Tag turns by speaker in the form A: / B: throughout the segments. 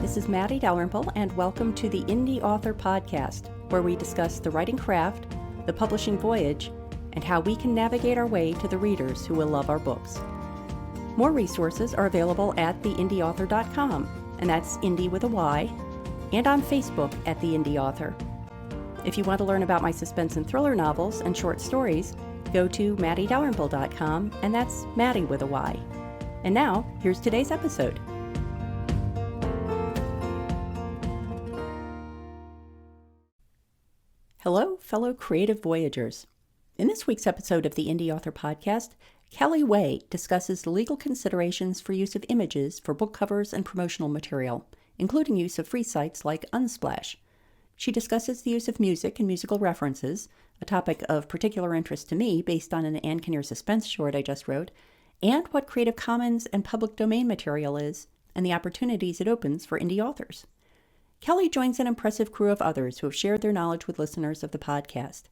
A: this is Matty Dalrymple, and welcome to the Indy Author Podcast, where we discuss the writing craft, the publishing voyage, and how we can navigate our way to the readers who will love our books. More resources are available at theindyauthor.com, and that's Indy with a Y, and on Facebook at The Indy Author. If you want to learn about my suspense and thriller novels and short stories, go to mattydalrymple.com, and that's Matty with a Y. And now, here's today's episode. Hello, fellow creative voyagers. In this week's episode of the Indy Author Podcast, Kelley Way discusses the legal considerations for use of images for book covers and promotional material, including use of free sites like Unsplash. She discusses the use of music and musical references, a topic of particular interest to me based on an Ann Kinnear suspense short I just wrote, and what Creative Commons and public domain material is, and the opportunities it opens for indie authors. Kelley joins an impressive crew of others who have shared their knowledge with listeners of the podcast.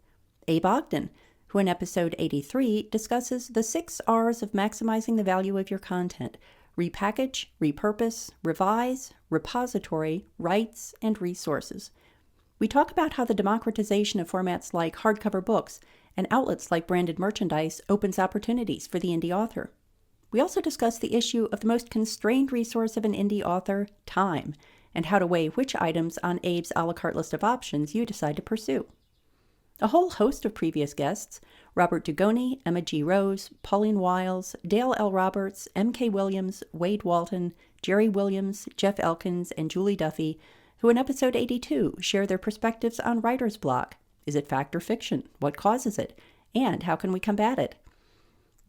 A: Abe Ogden, who in episode 83 discusses the 6 R's of maximizing the value of your content: repackage, repurpose, revise, repository, rights, and resources. We talk about how the democratization of formats like hardcover books and outlets like branded merchandise opens opportunities for the indie author. We also discuss the issue of the most constrained resource of an indie author, time, and how to weigh which items on Abe's a la carte list of options you decide to pursue. A whole host of previous guests, Robert Dugoni, Emma G. Rose, Pauline Wiles, Dale L. Roberts, M.K. Williams, Wade Walton, Jerry Williams, Jeff Elkins, and Julie Duffy, who in episode 82 share their perspectives on writer's block. Is it fact or fiction? What causes it? And how can we combat it?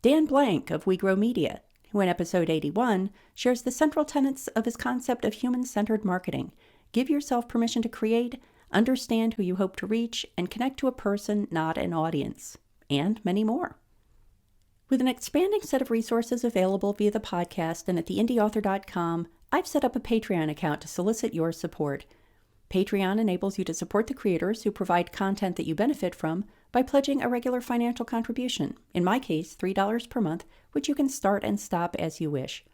A: Dan Blank of We Grow Media, who in episode 81 shares the central tenets of his concept of human-centered marketing: give yourself permission to create, understand who you hope to reach, and connect to a person, not an audience, and many more. With an expanding set of resources available via the podcast and at theindyauthor.com, I've set up a Patreon account to solicit your support. Patreon enables you to support the creators who provide content that you benefit from by pledging a regular financial contribution, in my case, $3 per month, which you can start and stop as you wish.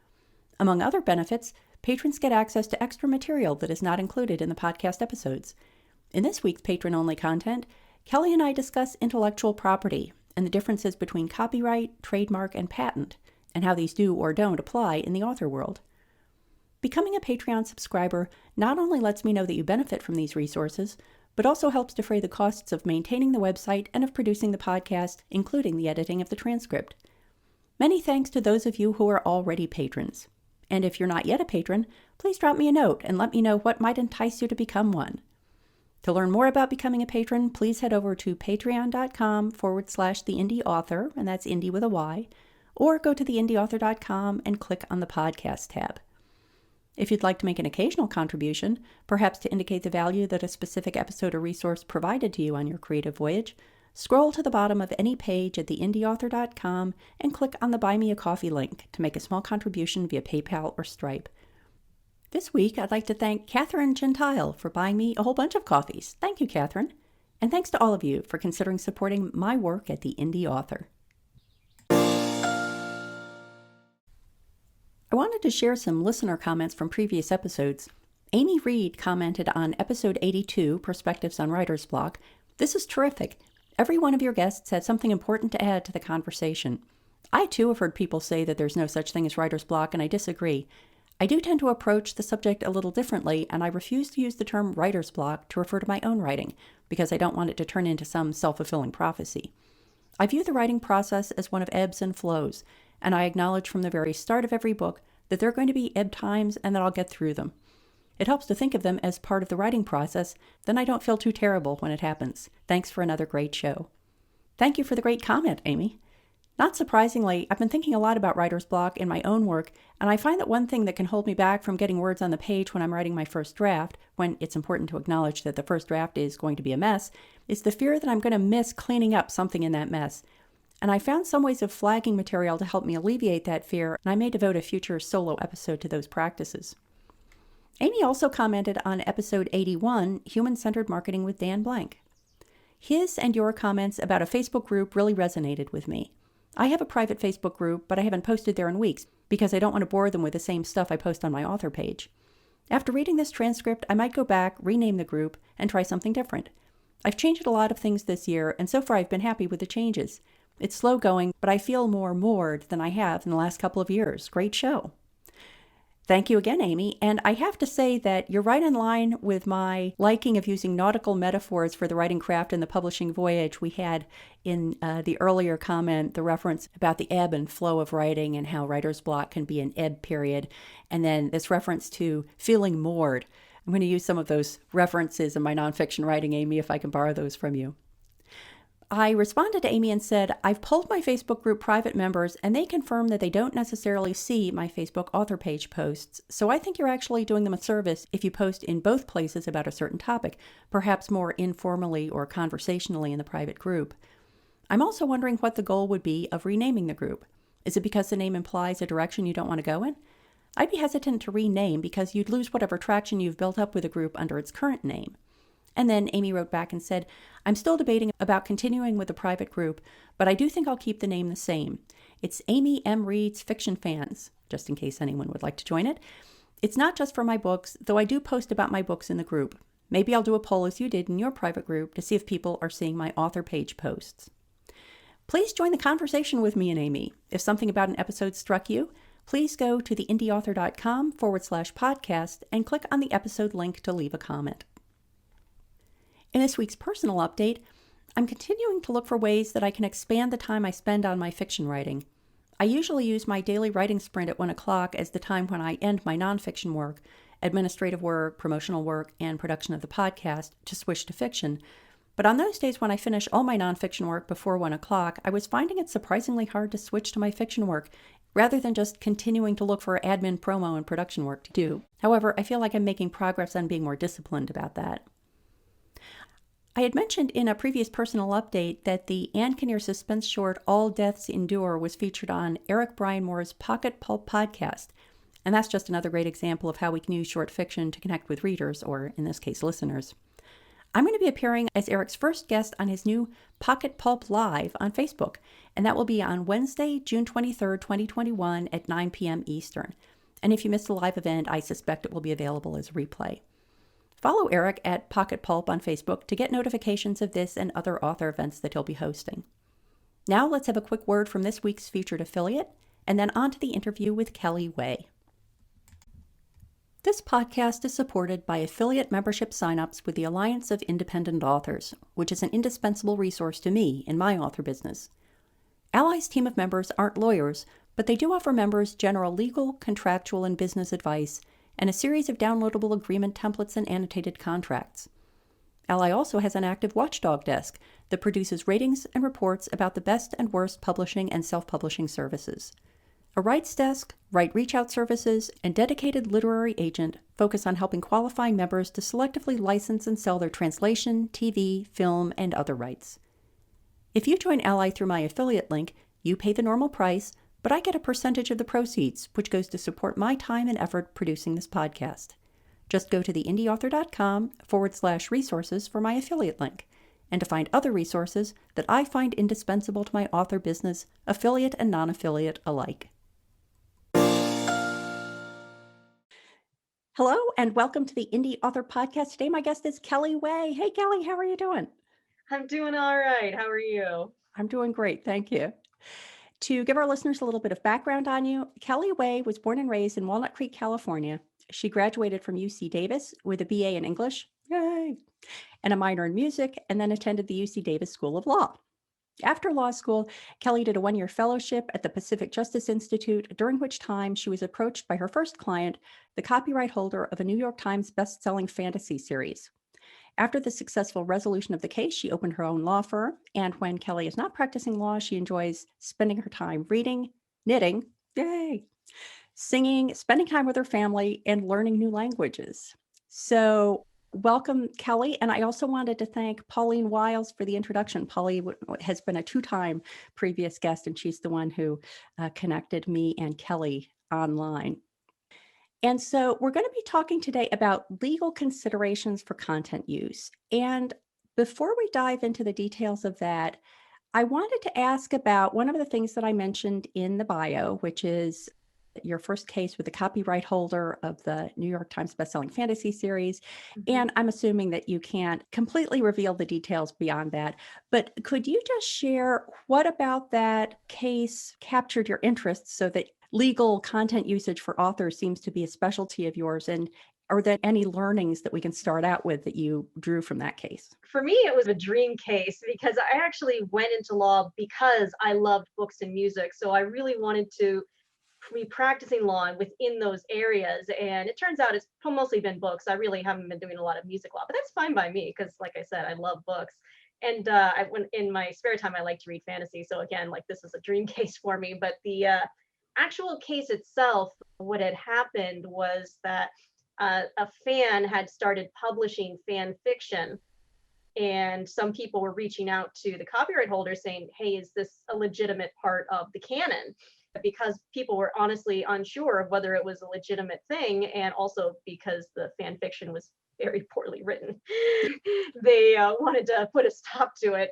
A: Among other benefits, patrons get access to extra material that is not included in the podcast episodes. In this week's patron-only content, Kelley and I discuss intellectual property and the differences between copyright, trademark, and patent, and how these do or don't apply in the author world. Becoming a Patreon subscriber not only lets me know that you benefit from these resources, but also helps defray the costs of maintaining the website and of producing the podcast, including the editing of the transcript. Many thanks to those of you who are already patrons. And if you're not yet a patron, please drop me a note and let me know what might entice you to become one. To learn more about becoming a patron, please head over to patreon.com/theindyauthor, and that's Indy with a Y, or go to theindyauthor.com and click on the podcast tab. If you'd like to make an occasional contribution, perhaps to indicate the value that a specific episode or resource provided to you on your creative voyage, scroll to the bottom of any page at theindyauthor.com and click on the Buy Me a Coffee link to make a small contribution via PayPal or Stripe. This week, I'd like to thank Catherine Gentile for buying me a whole bunch of coffees. Thank you, Catherine. And thanks to all of you for considering supporting my work at the Indie Author. I wanted to share some listener comments from previous episodes. Amy Reed commented on episode 82, Perspectives on Writer's Block. This is terrific. Every one of your guests had something important to add to the conversation. I too have heard people say that there's no such thing as writer's block, and I disagree. I do tend to approach the subject a little differently, and I refuse to use the term writer's block to refer to my own writing, because I don't want it to turn into some self-fulfilling prophecy. I view the writing process as one of ebbs and flows, and I acknowledge from the very start of every book that there are going to be ebb times and that I'll get through them. It helps to think of them as part of the writing process, then I don't feel too terrible when it happens. Thanks for another great show. Thank you for the great comment, Amy. Not surprisingly, I've been thinking a lot about writer's block in my own work, and I find that one thing that can hold me back from getting words on the page when I'm writing my first draft, when it's important to acknowledge that the first draft is going to be a mess, is the fear that I'm going to miss cleaning up something in that mess. And I found some ways of flagging material to help me alleviate that fear, and I may devote a future solo episode to those practices. Amy also commented on episode 81, Human-Centered Marketing with Dan Blank. His and your comments about a Facebook group really resonated with me. I have a private Facebook group, but I haven't posted there in weeks because I don't want to bore them with the same stuff I post on my author page. After reading this transcript, I might go back, rename the group, and try something different. I've changed a lot of things this year, and so far I've been happy with the changes. It's slow going, but I feel more moored than I have in the last couple of years. Great show. Thank you again, Amy. And I have to say that you're right in line with my liking of using nautical metaphors for the writing craft and the publishing voyage. We had in the earlier comment the reference about the ebb and flow of writing and how writer's block can be an ebb period. And then this reference to feeling moored. I'm going to use some of those references in my nonfiction writing, Amy, if I can borrow those from you. I responded to Amy and said, I've polled my Facebook group private members and they confirm that they don't necessarily see my Facebook author page posts. So I think you're actually doing them a service if you post in both places about a certain topic, perhaps more informally or conversationally in the private group. I'm also wondering what the goal would be of renaming the group. Is it because the name implies a direction you don't want to go in? I'd be hesitant to rename because you'd lose whatever traction you've built up with a group under its current name. And then Amy wrote back and said, I'm still debating about continuing with the private group, but I do think I'll keep the name the same. It's Amy M. Reed's Fiction Fans, just in case anyone would like to join it. It's not just for my books, though I do post about my books in the group. Maybe I'll do a poll as you did in your private group to see if people are seeing my author page posts. Please join the conversation with me and Amy. If something about an episode struck you, please go to theindyauthor.com/podcast and click on the episode link to leave a comment. In this week's personal update, I'm continuing to look for ways that I can expand the time I spend on my fiction writing. I usually use my daily writing sprint at 1 o'clock as the time when I end my nonfiction work, administrative work, promotional work, and production of the podcast to switch to fiction. But on those days when I finish all my nonfiction work before 1 o'clock, I was finding it surprisingly hard to switch to my fiction work, rather than just continuing to look for admin, promo, and production work to do. However, I feel like I'm making progress on being more disciplined about that. I had mentioned in a previous personal update that the Ann Kinnear suspense short All Deaths Endure was featured on Eric Brian Moore's Pocket Pulp podcast, and that's just another great example of how we can use short fiction to connect with readers, or in this case, listeners. I'm going to be appearing as Eric's first guest on his new Pocket Pulp Live on Facebook, and that will be on Wednesday, June 23rd, 2021 at 9 p.m. Eastern. And if you missed the live event, I suspect it will be available as a replay. Follow Eric at Pocket Pulp on Facebook to get notifications of this and other author events that he'll be hosting. Now let's have a quick word from this week's featured affiliate, and then on to the interview with Kelley Way. This podcast is supported by affiliate membership signups with the Alliance of Independent Authors, which is an indispensable resource to me in my author business. Ally's team of members aren't lawyers, but they do offer members general legal, contractual, and business advice, and a series of downloadable agreement templates and annotated contracts. Ally also has an active watchdog desk that produces ratings and reports about the best and worst publishing and self-publishing services. A rights desk, right reach-out services, and dedicated literary agent focus on helping qualifying members to selectively license and sell their translation, TV, film, and other rights. If you join Ally through my affiliate link, you pay the normal price, but I get a percentage of the proceeds, which goes to support my time and effort producing this podcast. Just go to theindyauthor.com/resources for my affiliate link, and to find other resources that I find indispensable to my author business, affiliate and non-affiliate alike. Hello, and welcome to the Indie Author Podcast. Today, my guest is Kelley Way. Hey, Kelley, how are you doing?
B: I'm doing all right. How are you?
A: I'm doing great, thank you. To give our listeners a little bit of background on you, Kelley Way was born and raised in Walnut Creek, California. She graduated from UC Davis with a BA in English, yay, and a minor in music, and then attended the UC Davis School of Law. After law school, Kelley did a one-year fellowship at the Pacific Justice Institute, during which time she was approached by her first client, the copyright holder of a New York Times best-selling fantasy series. After the successful resolution of the case, she opened her own law firm, and when Kelley is not practicing law, she enjoys spending her time reading, knitting, yay, singing, spending time with her family, and learning new languages. So welcome, Kelley. And I also wanted to thank Pauline Wiles for the introduction. Polly has been a two-time previous guest, and she's the one who connected me and Kelley online. And so we're going to be talking today about legal considerations for content use. And before we dive into the details of that, I wanted to ask about one of the things that I mentioned in the bio, which is your first case with the copyright holder of the New York Times bestselling fantasy series.
B: Mhm.
A: And I'm assuming that you can't completely reveal the details beyond that. But could you just share what about that case captured your interest so that legal content usage for authors seems to be a specialty of yours? And are there any learnings that we can start out with that you drew from that case?
B: For me, it was a dream case because I actually went into law because I loved books and music. So I really wanted to be practicing law within those areas. And it turns out it's mostly been books. I really haven't been doing a lot of music law, but that's fine by me because, like I said, I love books. And when in my spare time, I like to read fantasy. So again, like this is a dream case for me. But the actual case itself, what had happened was that a fan had started publishing fan fiction, and some people were reaching out to the copyright holder saying, hey, is this a legitimate part of the canon? Because people were honestly unsure of whether it was a legitimate thing, and also because the fan fiction was very poorly written. They wanted to put a stop to it.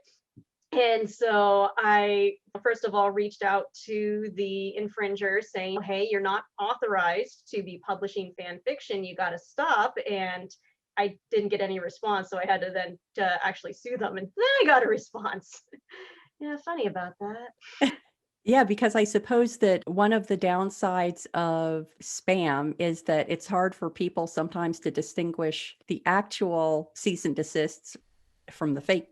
B: And so I, first of all, reached out to the infringer saying, hey, you're not authorized to be publishing fan fiction. You got to stop. And I didn't get any response. So I had to then to actually sue them. And then I got a response. Yeah, funny about that.
A: Yeah, because I suppose that one of the downsides of spam is that it's hard for people sometimes to distinguish the actual cease and desists from the fake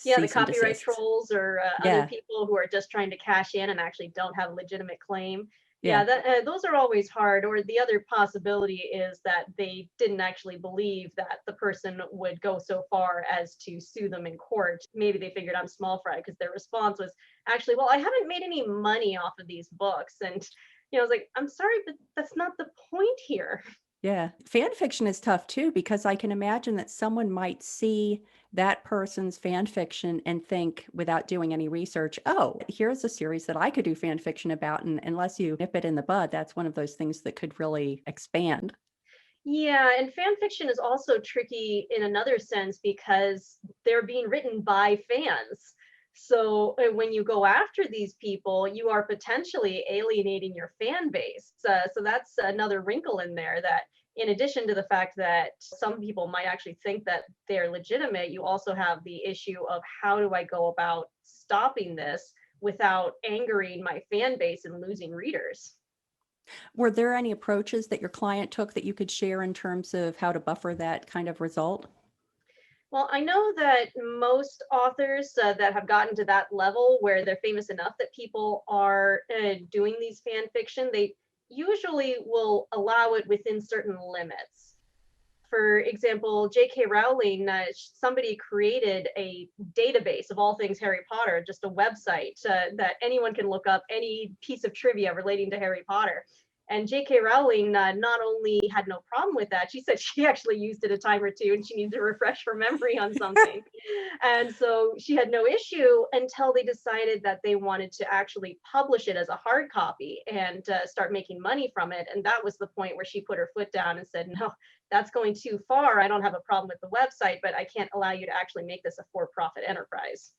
B: Yeah, the
A: cease and
B: copyright
A: desists.
B: trolls or other
A: Yeah,
B: people who are just trying to cash in and actually don't have a legitimate claim. Yeah,
A: yeah.
B: that those are always hard. Or the other possibility is that they didn't actually believe that the person would go so far as to sue them in court. Maybe they figured I'm small fry because their response was actually, well, I haven't made any money off of these books. And I was like, I'm sorry, but that's not the point here.
A: Yeah. Fan fiction is tough too, because I can imagine that someone might see that person's fan fiction and think, without doing any research, oh, here's a series that I could do fan fiction about. And unless you nip it in the bud, that's one of those things that could really expand.
B: Yeah, and fan fiction is also tricky in another sense because they're being written by fans. So when you go after these people, you are potentially alienating your fan base. So that's another wrinkle in there that, in addition to the fact that some people might actually think that they're legitimate, you also have the issue of how do I go about stopping this without angering my fan base and losing readers?
A: Were there any approaches that your client took that you could share in terms of how to buffer that kind of result?
B: Well, I know that most authors that have gotten to that level where they're famous enough that people are doing these fan fiction, they usually will allow it within certain limits. For example, J.K. Rowling, somebody created a database of all things Harry Potter, just a website that anyone can look up any piece of trivia relating to Harry Potter. And J.K. Rowling not only had no problem with that, she said she actually used it a time or two and she needed to refresh her memory on something. And so she had no issue until they decided that they wanted to actually publish it as a hard copy and start making money from it. And that was the point where she put her foot down and said, no, that's going too far. I don't have a problem with the website, but I can't allow you to actually make this a for-profit enterprise.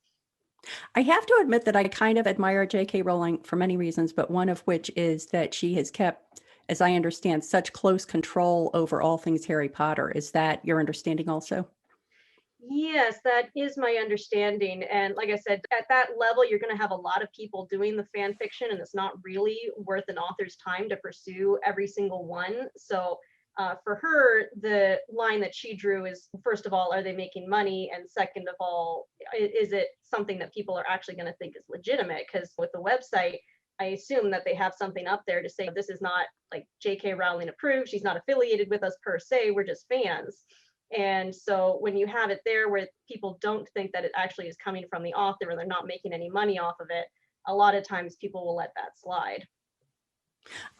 A: I have to admit that I kind of admire J.K. Rowling for many reasons, but one of which is that she has kept, as I understand, such close control over all things Harry Potter. Is that your understanding also?
B: Yes, that is my understanding. And like I said, at that level, you're going to have a lot of people doing the fan fiction, and it's not really worth an author's time to pursue every single one. So for her, the line that she drew is, first of all, are they making money? And second of all, is it something that people are actually going to think is legitimate? Because with the website, I assume that they have something up there to say this is not like J.K. Rowling approved. She's not affiliated with us per se. We're just fans. And so when you have it there where people don't think that it actually is coming from the author and they're not making any money off of it, a lot of times people will let that slide.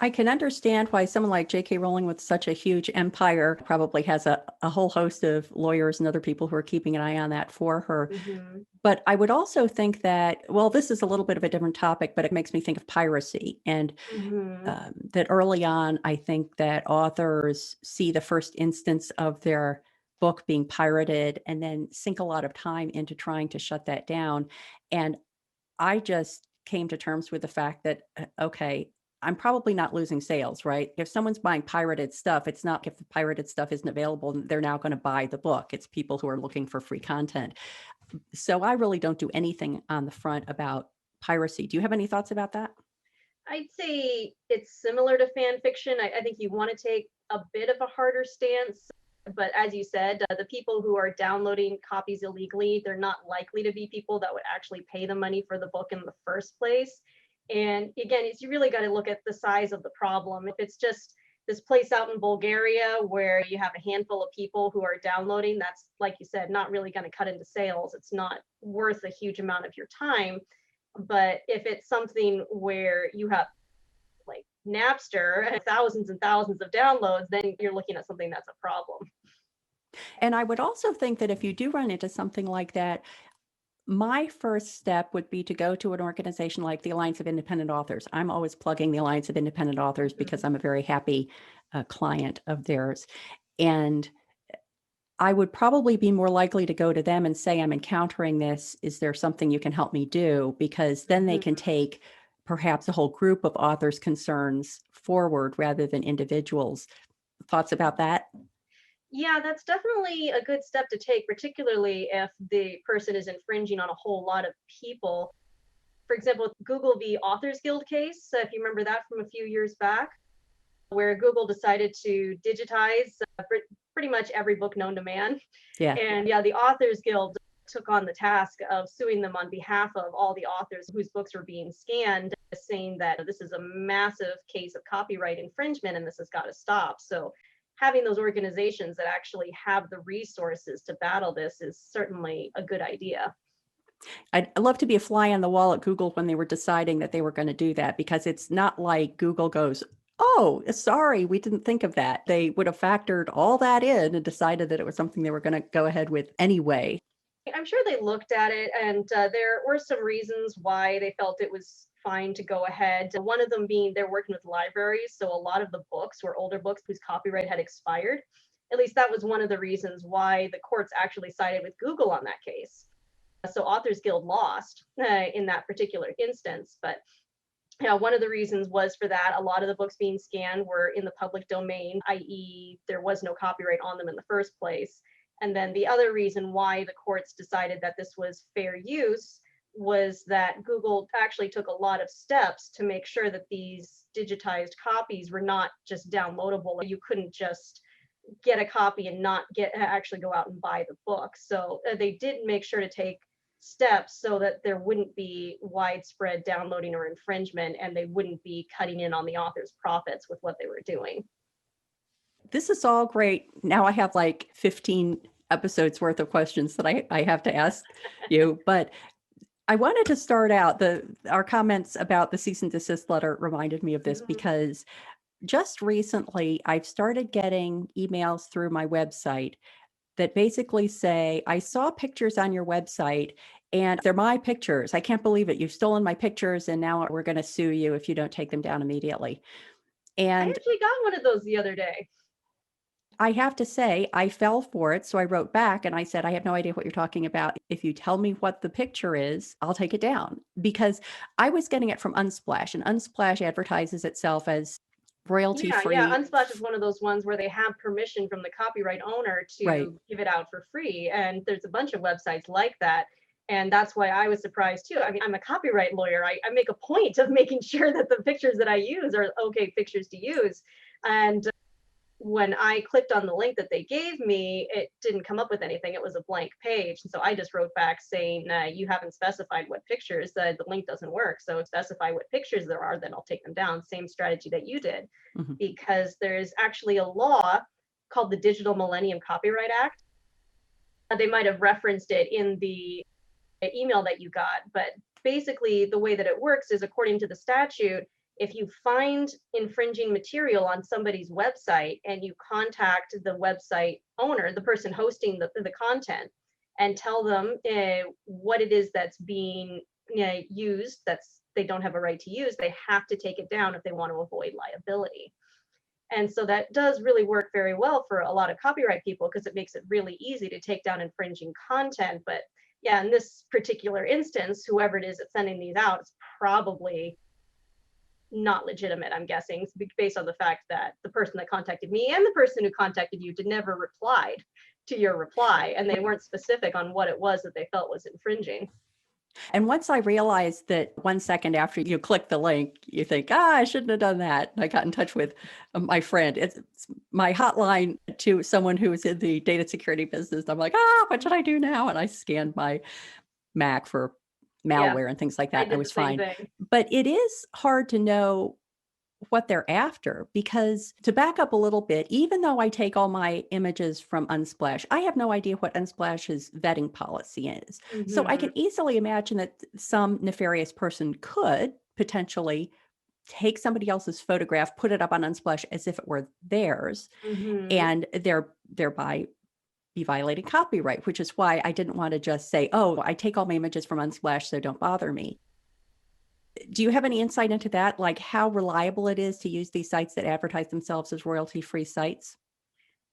A: I can understand why someone like J.K. Rowling with such a huge empire probably has a whole host of lawyers and other people who are keeping an eye on that for her.
B: Hmm.
A: But I would also think that, well, this is a little bit of a different topic, but it makes me think of piracy. And
B: Hmm.
A: that early on, I think that authors see the first instance of their book being pirated and then sink a lot of time into trying to shut that down. And I just came to terms with the fact that, okay, I'm probably not losing sales, right? If someone's buying pirated stuff, it's not if the pirated stuff isn't available, they're now going to buy the book. It's people who are looking for free content. So I really don't do anything on the front about piracy. Do you have any thoughts about that?
B: I'd say it's similar to fan fiction. I think you want to take a bit of a harder stance. But as you said, the people who are downloading copies illegally, they're not likely to be people that would actually pay the money for the book in the first place. And again, you really got to look at the size of the problem. If it's just this place out in Bulgaria where you have a handful of people who are downloading, that's, like you said, not really going to cut into sales. It's not worth a huge amount of your time. But if it's something where you have like Napster and thousands of downloads, then you're looking at something that's a problem.
A: And I would also think that if you do run into something like that, my first step would be to go to an organization like the Alliance of Independent Authors. I'm always plugging the Alliance of Independent Authors because I'm a very happy client of theirs. And I would probably be more likely to go to them and say, I'm encountering this. Is there something you can help me do? Because then they can take perhaps a whole group of authors' concerns forward rather than individuals. Thoughts about that?
B: Yeah, that's definitely a good step to take, particularly if the person is infringing on a whole lot of people. For example, Google v. Authors Guild case, if you remember that from a few years back, where Google decided to digitize pretty much every book known to man.
A: Yeah.
B: And yeah, the Authors Guild took on the task of suing them on behalf of all the authors whose books were being scanned, saying that this is a massive case of copyright infringement and this has got to stop. So having those organizations that actually have the resources to battle this is certainly a good idea.
A: I'd love to be a fly on the wall at Google when they were deciding that they were going to do that, because it's not like Google goes, oh, sorry, we didn't think of that. They would have factored all that in and decided that it was something they were going to go ahead with anyway.
B: I'm sure they looked at it, and there were some reasons why they felt it was fine to go ahead. One of them being they're working with libraries, so a lot of the books were older books whose copyright had expired. At least that was one of the reasons why the courts actually sided with Google on that case. So Authors Guild lost in that particular instance, but one of the reasons was for that. A lot of the books being scanned were in the public domain, i.e., there was no copyright on them in the first place. And then the other reason why the courts decided that this was fair use was that Google actually took a lot of steps to make sure that these digitized copies were not just downloadable. You couldn't just get a copy and not actually go out and buy the book. So they did make sure to take steps so that there wouldn't be widespread downloading or infringement, and they wouldn't be cutting in on the author's profits with what they were doing.
A: This is all great. Now I have like 15 episodes worth of questions that I have to ask you, but I wanted to start out, our comments about the cease and desist letter reminded me of this because just recently I've started getting emails through my website that basically say, I saw pictures on your website and they're my pictures. I can't believe it. You've stolen my pictures and now we're going to sue you if you don't take them down immediately. And
B: I actually got one of those the other day.
A: I have to say, I fell for it. So I wrote back and I said, I have no idea what you're talking about. If you tell me what the picture is, I'll take it down. Because I was getting it from Unsplash, and Unsplash advertises itself as royalty-free.
B: Yeah. Unsplash is one of those ones where they have permission from the copyright owner to give it out for free. And there's a bunch of websites like that. And that's why I was surprised too. I mean, I'm a copyright lawyer. I make a point of making sure that the pictures that I use are okay pictures to use. And when I clicked on the link that they gave me, it didn't come up with anything. It was a blank page. And so I just wrote back saying, you haven't specified what pictures, the link doesn't work. So specify what pictures there are, then I'll take them down. Same strategy that you did, because there's actually a law called the Digital Millennium Copyright Act. They might have referenced it in the email that you got, but basically the way that it works is, according to the statute, if you find infringing material on somebody's website and you contact the website owner, the person hosting the content, and tell them what it is that's being used, they don't have a right to use, they have to take it down if they want to avoid liability. And so that does really work very well for a lot of copyright people, because it makes it really easy to take down infringing content. But yeah, in this particular instance, whoever it is that's sending these out is probably not legitimate, I'm guessing, based on the fact that the person that contacted me and the person who contacted you did never replied to your reply, and they weren't specific on what it was that they felt was infringing.
A: And once I realized that 1 second after you click the link, you think, I shouldn't have done that. And I got in touch with my friend. It's my hotline to someone who is in the data security business. I'm like, what should I do now? And I scanned my Mac for malware and things like that. And I
B: did
A: was
B: the same
A: fine.
B: thing.
A: But it is hard to know what they're after, because to back up a little bit, even though I take all my images from Unsplash, I have no idea what Unsplash's vetting policy is. So I can easily imagine that some nefarious person could potentially take somebody else's photograph, put it up on Unsplash as if it were theirs, and thereby be violating copyright, which is why I didn't want to just say, I take all my images from Unsplash, so don't bother me. Do you have any insight into that, like how reliable it is to use these sites that advertise themselves as royalty-free sites?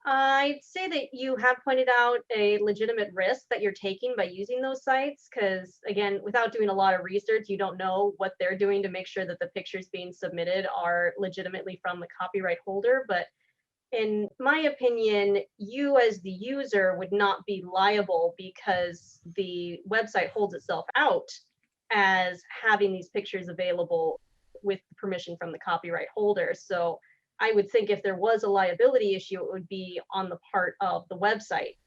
B: I'd say that you have pointed out a legitimate risk that you're taking by using those sites, because again, without doing a lot of research, you don't know what they're doing to make sure that the pictures being submitted are legitimately from the copyright holder. But in my opinion, you as the user would not be liable because the website holds itself out as having these pictures available with permission from the copyright holder. So I would think if there was a liability issue, it would be on the part of the website,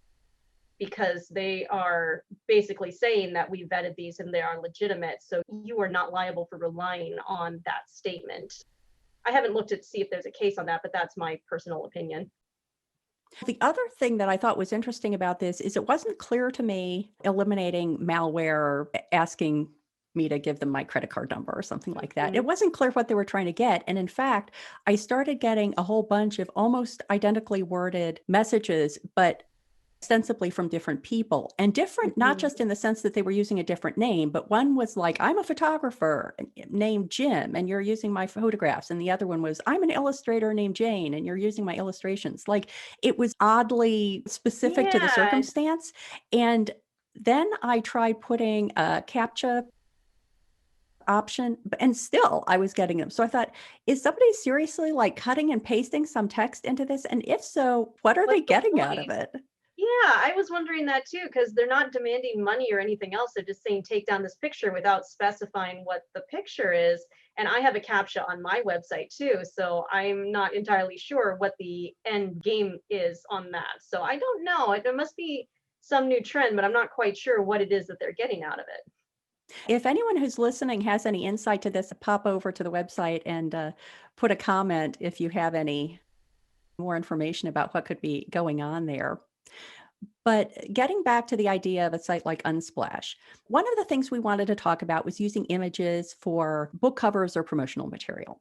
B: because they are basically saying that we vetted these and they are legitimate. So you are not liable for relying on that statement. I haven't looked to see if there's a case on that, but that's my personal opinion.
A: The other thing that I thought was interesting about this is it wasn't clear to me eliminating malware, asking me to give them my credit card number or something like that. It wasn't clear what they were trying to get. And in fact, I started getting a whole bunch of almost identically worded messages, but ostensibly from different people, and different, not just in the sense that they were using a different name, but one was like, I'm a photographer named Jim and you're using my photographs. And the other one was, I'm an illustrator named Jane and you're using my illustrations. Like, it was oddly specific to the circumstance. And then I tried putting a CAPTCHA option, and still I was getting them. So I thought, is somebody seriously like cutting and pasting some text into this? And if so, what are they getting out of it?
B: Yeah, I was wondering that too, because they're not demanding money or anything else. They're just saying take down this picture without specifying what the picture is. And I have a CAPTCHA on my website too, so I'm not entirely sure what the end game is on that. So I don't know. There must be some new trend, but I'm not quite sure what it is that they're getting out of it.
A: If anyone who's listening has any insight to this, pop over to the website and put a comment if you have any more information about what could be going on there. But getting back to the idea of a site like Unsplash, one of the things we wanted to talk about was using images for book covers or promotional material.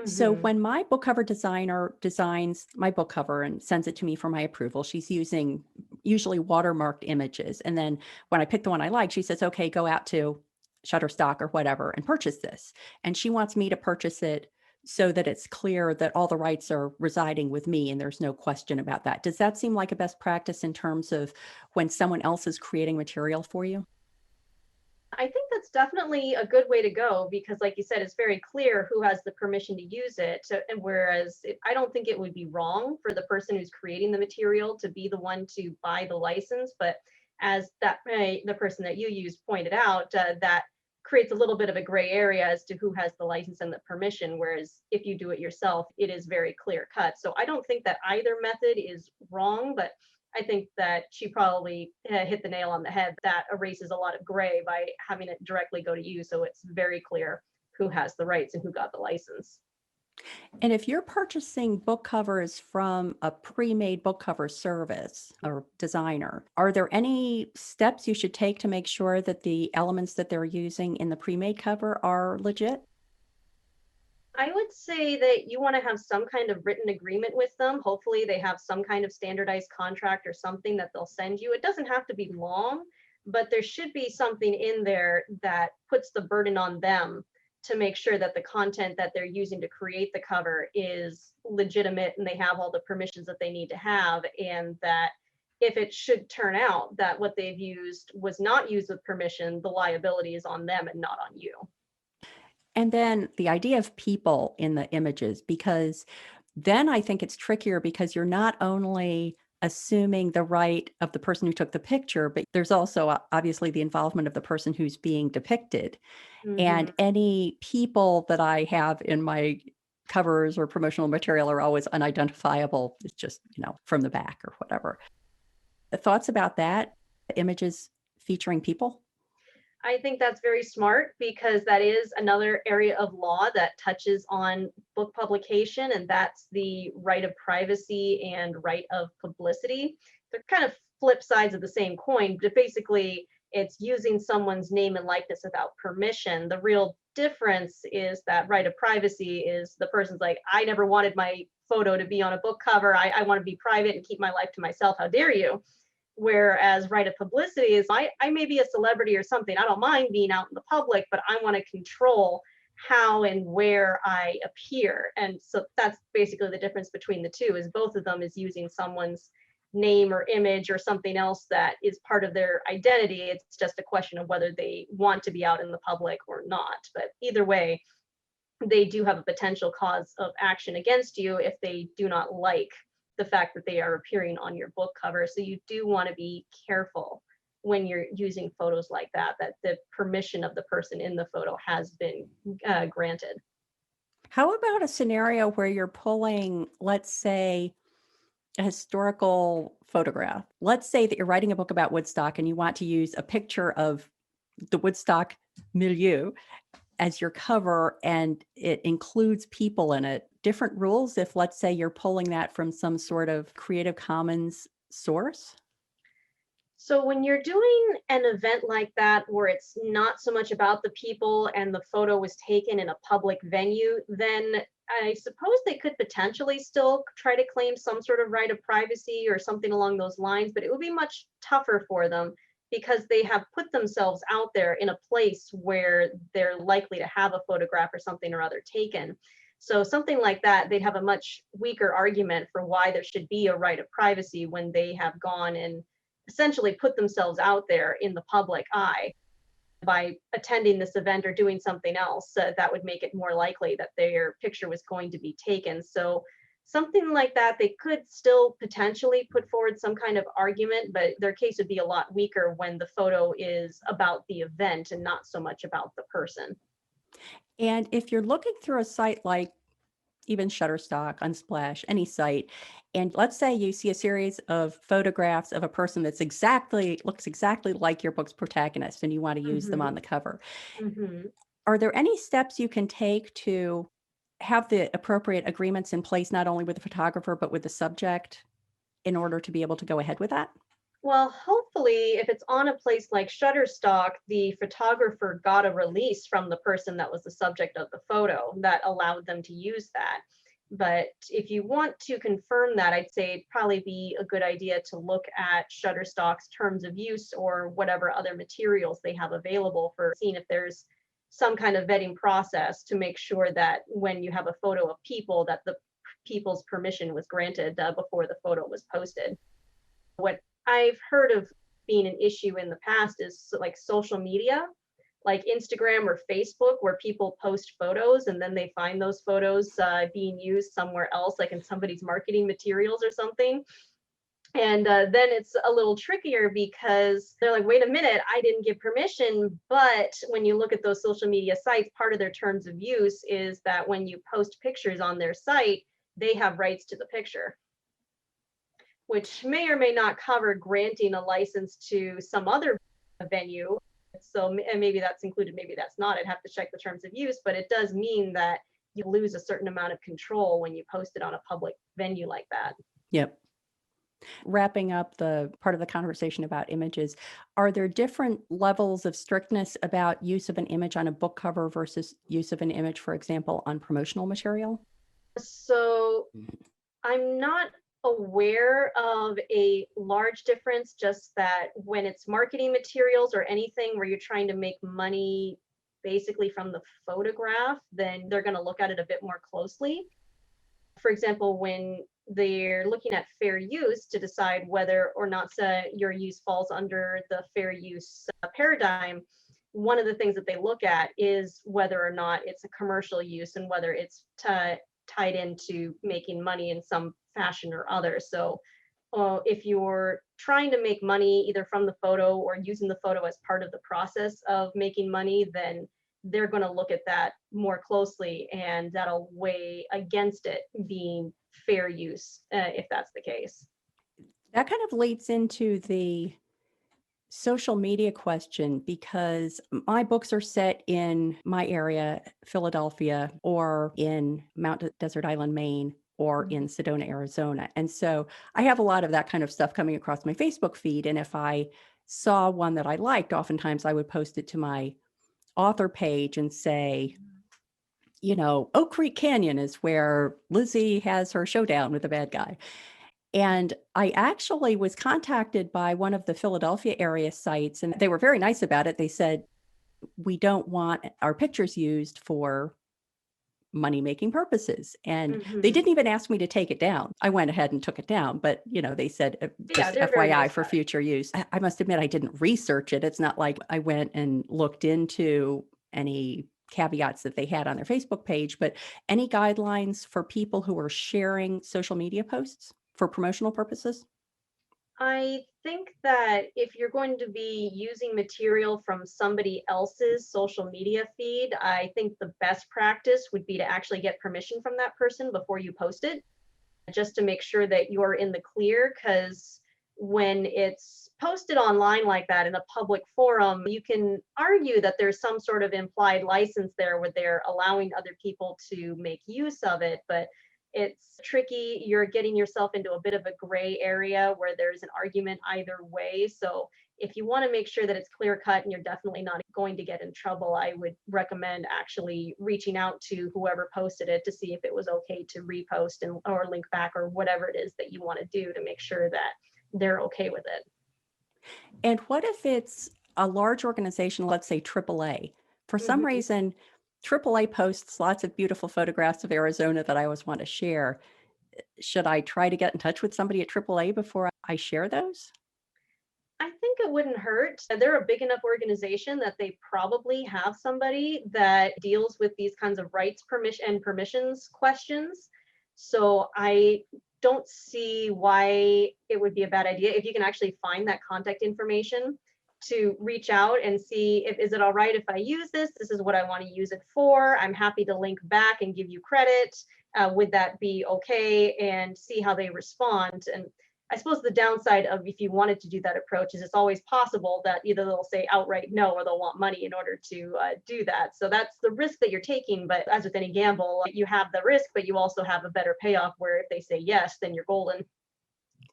A: So when my book cover designer designs my book cover and sends it to me for my approval, she's using usually watermarked images. And then when I pick the one I like, she says, okay, go out to Shutterstock or whatever and purchase this. And she wants me to purchase it so that it's clear that all the rights are residing with me and there's no question about that. Does that seem like a best practice in terms of when someone else is creating material for you?
B: I think that's definitely a good way to go, because like you said, it's very clear who has the permission to use it. And whereas I don't think it would be wrong for the person who's creating the material to be the one to buy the license, but as the person that you used pointed out, that creates a little bit of a gray area as to who has the license and the permission, whereas if you do it yourself, it is very clear cut. So I don't think that either method is wrong, but I think that she probably hit the nail on the head. That erases a lot of gray by having it directly go to you, so it's very clear who has the rights and who got the license.
A: And if you're purchasing book covers from a pre-made book cover service or designer, are there any steps you should take to make sure that the elements that they're using in the pre-made cover are legit?
B: I would say that you want to have some kind of written agreement with them. Hopefully, they have some kind of standardized contract or something that they'll send you. It doesn't have to be long, but there should be something in there that puts the burden on them to make sure that the content that they're using to create the cover is legitimate and they have all the permissions that they need to have, and that if it should turn out that what they've used was not used with permission, the liability is on them and not on you.
A: And then the idea of people in the images, because then I think it's trickier because you're not only assuming the right of the person who took the picture, but there's also obviously the involvement of the person who's being depicted. And
B: Hmm.
A: any people that I have in my covers or promotional material are always unidentifiable. It's just, from the back or whatever. Thoughts about that? Images featuring people?
B: I think that's very smart because that is another area of law that touches on book publication, and that's the right of privacy and right of publicity. They're kind of flip sides of the same coin, but basically, it's using someone's name and likeness without permission. The real difference is that right of privacy is the person's like, I never wanted my photo to be on a book cover. I want to be private and keep my life to myself. How dare you? Whereas right of publicity is I may be a celebrity or something. I don't mind being out in the public, but I want to control how and where I appear. And so that's basically the difference between the two is both of them is using someone's name or image or something else that is part of their identity. It's just a question of whether they want to be out in the public or not. But either way, they do have a potential cause of action against you if they do not like the fact that they are appearing on your book cover. So you do want to be careful when you're using photos like that, that the permission of the person in the photo has been granted.
A: How about a scenario where you're pulling, let's say, a historical photograph? Let's say that you're writing a book about Woodstock and you want to use a picture of the Woodstock milieu as your cover and it includes people in it. Different rules if, let's say, you're pulling that from some sort of Creative Commons source?
B: So when you're doing an event like that where it's not so much about the people and the photo was taken in a public venue, then I suppose they could potentially still try to claim some sort of right of privacy or something along those lines, but it would be much tougher for them because they have put themselves out there in a place where they're likely to have a photograph or something or other taken. So something like that, they'd have a much weaker argument for why there should be a right of privacy when they have gone and essentially put themselves out there in the public eye by attending this event or doing something else that would make it more likely that their picture was going to be taken. So something like that, they could still potentially put forward some kind of argument, but their case would be a lot weaker when the photo is about the event and not so much about the person.
A: And if you're looking through a site like even Shutterstock, Unsplash, any site, and let's say you see a series of photographs of a person that's looks exactly like your book's protagonist and you want to use them
B: Hmm.
A: on the cover.
B: Hmm.
A: Are there any steps you can take to have the appropriate agreements in place, not only with the photographer, but with the subject in order to be able to go ahead with that?
B: Well, hopefully, if it's on a place like Shutterstock, the photographer got a release from the person that was the subject of the photo that allowed them to use that. But if you want to confirm that, I'd say it'd probably be a good idea to look at Shutterstock's terms of use or whatever other materials they have available for seeing if there's some kind of vetting process to make sure that when you have a photo of people, that the people's permission was granted before the photo was posted. What I've heard of being an issue in the past is like social media, like Instagram or Facebook, where people post photos and then they find those photos being used somewhere else, like in somebody's marketing materials or something. And then it's a little trickier because they're like, wait a minute, I didn't give permission. But when you look at those social media sites, part of their terms of use is that when you post pictures on their site, they have rights to the picture, which may or may not cover granting a license to some other venue. So and maybe that's included, maybe that's not. I'd have to check the terms of use, but it does mean that you lose a certain amount of control when you post it on a public venue like that.
A: Yep. Wrapping up the part of the conversation about images, are there different levels of strictness about use of an image on a book cover versus use of an image, for example, on promotional material?
B: So I'm not aware of a large difference, just that when it's marketing materials or anything where you're trying to make money basically from the photograph, then they're going to look at it a bit more closely. For example, when they're looking at fair use to decide whether or not your use falls under the fair use paradigm, one of the things that they look at is whether or not it's a commercial use and whether it's tied into making money in some fashion or other. So if you're trying to make money either from the photo or using the photo as part of the process of making money, then they're going to look at that more closely, and that'll weigh against it being fair use, if that's the case.
A: That kind of leads into the social media question, because my books are set in my area, Philadelphia, or in Mount Desert Island, Maine, or in Sedona, Arizona. And so I have a lot of that kind of stuff coming across my Facebook feed. And if I saw one that I liked, oftentimes I would post it to my author page and say, Oak Creek Canyon is where Lizzie has her showdown with the bad guy. And I actually was contacted by one of the Philadelphia area sites, and they were very nice about it. They said, we don't want our pictures used for money-making purposes. And they didn't even ask me to take it down. I went ahead and took it down, but they said, just
B: they're very
A: FYI
B: nice
A: for
B: about it.
A: future use. I must admit, I didn't research it. It's not like I went and looked into any caveats that they had on their Facebook page, but any guidelines for people who are sharing social media posts for promotional purposes?
B: I think that if you're going to be using material from somebody else's social media feed, I think the best practice would be to actually get permission from that person before you post it, just to make sure that you're in the clear. Because when it's posted online like that in a public forum, you can argue that there's some sort of implied license there where they're allowing other people to make use of it, but it's tricky. You're getting yourself into a bit of a gray area where there's an argument either way. So if you want to make sure that it's clear cut and you're definitely not going to get in trouble, I would recommend actually reaching out to whoever posted it to see if it was okay to repost or link back or whatever it is that you want to do to make sure that they're okay with it.
A: And what if it's a large organization, let's say AAA? For some reason, AAA posts lots of beautiful photographs of Arizona that I always want to share. Should I try to get in touch with somebody at AAA before I share those?
B: I think it wouldn't hurt. They're a big enough organization that they probably have somebody that deals with these kinds of rights permissions questions. So I don't see why it would be a bad idea if you can actually find that contact information to reach out and see if, is it all right if I use this? This is what I want to use it for. I'm happy to link back and give you credit. Would that be okay? And see how they respond. And I suppose the downside of if you wanted to do that approach is it's always possible that either they'll say outright no or they'll want money in order to do that. So that's the risk that you're taking. But as with any gamble, you have the risk, but you also have a better payoff where if they say yes, then you're golden.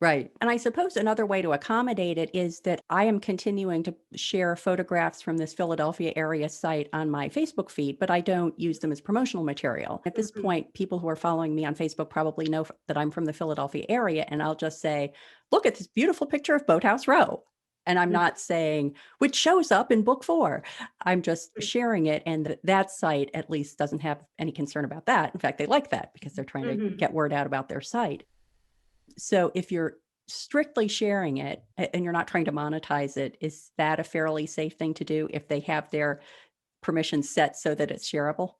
A: Right. And I suppose another way to accommodate it is that I am continuing to share photographs from this Philadelphia area site on my Facebook feed, but I don't use them as promotional material. At this point, people who are following me on Facebook probably know that I'm from the Philadelphia area, and I'll just say, look at this beautiful picture of Boathouse Row. And I'm not saying, which shows up in book 4. I'm just sharing it. And that site at least doesn't have any concern about that. In fact, they like that because they're trying to get word out about their site. So if you're strictly sharing it and you're not trying to monetize it, is that a fairly safe thing to do if they have their permission set so that it's shareable?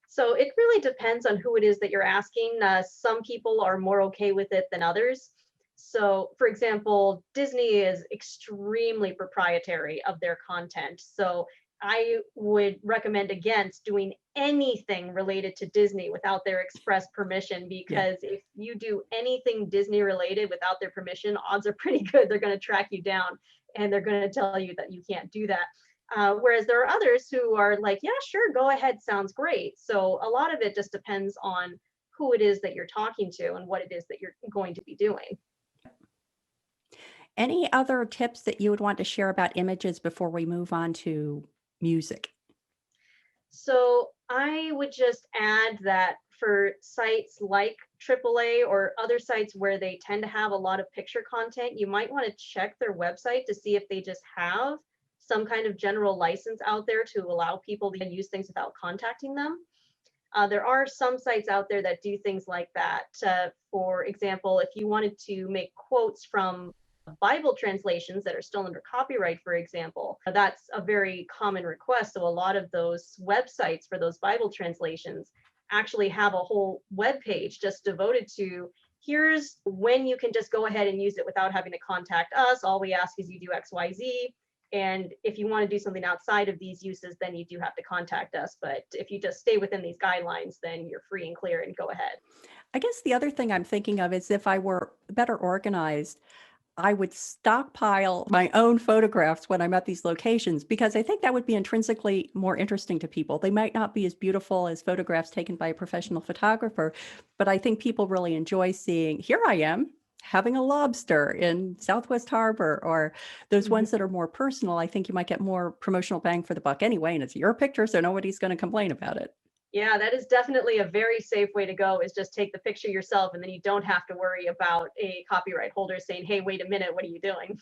B: So it really depends on who it is that you're asking. Some people are more okay with it than others. So, for example, Disney is extremely proprietary of their content. So I would recommend against doing anything related to Disney without their express permission, because if you do anything Disney related without their permission, odds are pretty good they're going to track you down and they're going to tell you that you can't do that. Whereas there are others who are like, yeah, sure, go ahead, sounds great. So a lot of it just depends on who it is that you're talking to and what it is that you're going to be doing.
A: Any other tips that you would want to share about images before we move on to music?
B: So I would just add that for sites like AAA or other sites where they tend to have a lot of picture content, you might want to check their website to see if they just have some kind of general license out there to allow people to use things without contacting them. There are some sites out there that do things like that. For example, if you wanted to make quotes from Bible translations that are still under copyright, for example, that's a very common request. So a lot of those websites for those Bible translations actually have a whole web page just devoted to here's when you can just go ahead and use it without having to contact us. All we ask is you do XYZ. And if you want to do something outside of these uses, then you do have to contact us. But if you just stay within these guidelines, then you're free and clear and go ahead.
A: I guess the other thing I'm thinking of is if I were better organized, I would stockpile my own photographs when I'm at these locations because I think that would be intrinsically more interesting to people. They might not be as beautiful as photographs taken by a professional photographer, but I think people really enjoy seeing, here I am having a lobster in Southwest Harbor, or those
B: Mhm.
A: ones that are more personal. I think you might get more promotional bang for the buck anyway, and it's your picture, so nobody's going to complain about it.
B: Yeah, that is definitely a very safe way to go, is just take the picture yourself and then you don't have to worry about a copyright holder saying, hey, wait a minute, what are you doing?